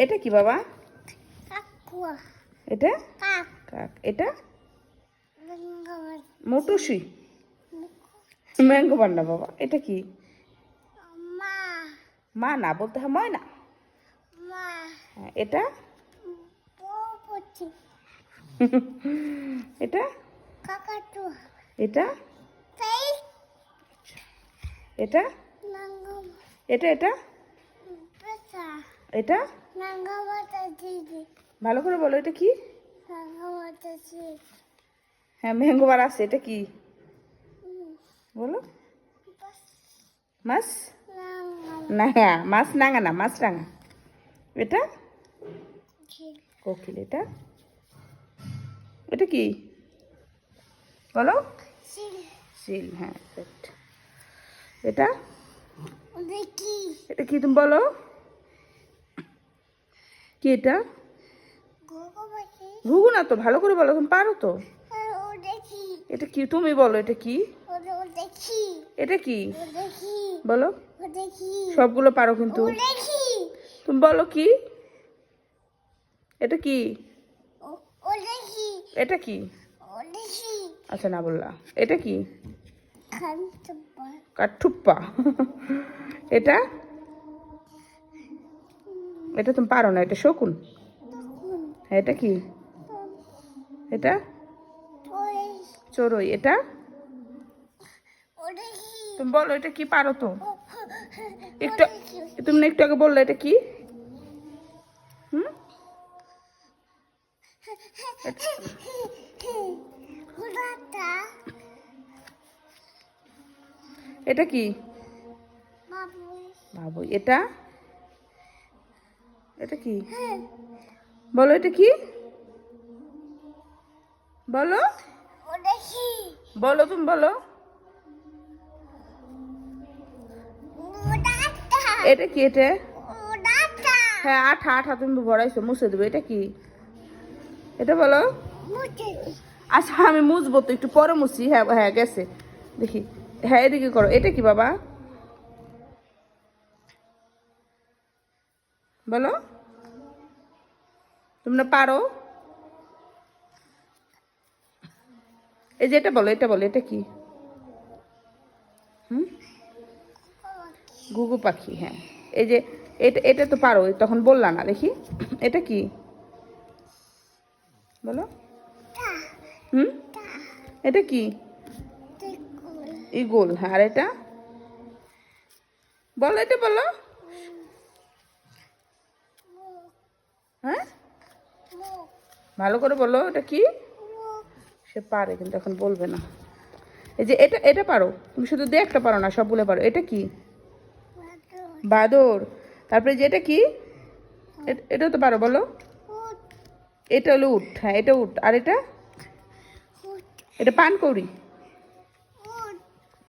এটা কি বাবা? কাকুয়া। এটা কাক। কাক। এটা ম্যাঙ্গো। মোটুসি। ম্যাঙ্গো বান্না বাবা। এটা কি? মা। মা না বলতে হয় ময়না। মা। হ্যাঁ, এটা পপতি। এটা কাকাতুয়া। এটা তাই এটা ম্যাঙ্গো। এটা এটা পেছা। এটা ম্যাঙ্গো বাটা দিদি। ভালো করে বলো এটা কি? ম্যাঙ্গো বাটা দিদি। হ্যাঁ ম্যাঙ্গো বার আছে। এটা কি বলো? মাছ নাঙা। মাছ নাঙা না, মাছ রাঙা। এটা কোকিল। এটা এটা কি বলো? সিল। হ্যাঁ এটা দেখি। এটা কি তুমি বলো? কি এটা? গোগোবাটি। ঘুঘু না তো, ভালো করে বলো, তুমি পারো তো। ও দেখি। এটা কি তুমি বলো? এটা কি? ও দেখি। এটা কি ও দেখি। বলো? ও দেখি। সবগুলো পারো কিন্তু। ও দেখি। তুমি বলো কি? এটা কি? ও দেখি। এটা কি? ও দেখি। আচ্ছা না বললা। এটা কি? খানতবা। কাঠুপ্পা। এটা এটা তুমি পারো না, এটা শকুন। তখন হ্যাঁ এটা কি? এটা ওই চড়ুই। এটা ও দেখি। তুমি বলো এটা কি? পারো তো ও একটু। দেখি। তুমি না একটু আগে বললে এটা কি? হুম ঘোড়াটা। এটা কি? বাবুই। বাবুই। এটা এটা কি বলো? এটা কি বলো? ও দেখি। বলো তুমি বলো। ঘোড়াটা। এটা কি? এটা ঘোড়াটা। হ্যাঁ আঠা আঠা তুমি ভরাইছো, মুছে দেবে। এটা কি? এটা বলো। মুছে। আচ্ছা আমি মুছবো তো, একটু পরে মুছি। হ্যাঁ হ্যাঁ গেছে দেখি। হ্যাঁ এদিকে করো। এটা কি বাবা বলো? তোমরা পারো। এই যে এটা বলো, এটা বলো। এটা কি? হুম ঘুঘু পাখি। হ্যাঁ এই যে এটা এটা তো পারো, তখন বললা না। দেখি এটা কি বলো? হুম এটা কি? ইগল। হ্যাঁ আর এটা বলো। এটা বলো। হ্যাঁ ভালো করে বলো। এটা কি? সে পারে কিন্তু এখন বলবে না। এই যে এটা এটা পারো তুমি, শুধু একটা পারো না, সবগুলো পারো। এটা কি? বাদর। তারপরে যে এটা কি? এটাও তো পারো, বলো। এটা হলো উট। হ্যাঁ এটা উট। আর এটা এটা পানকৌড়ি।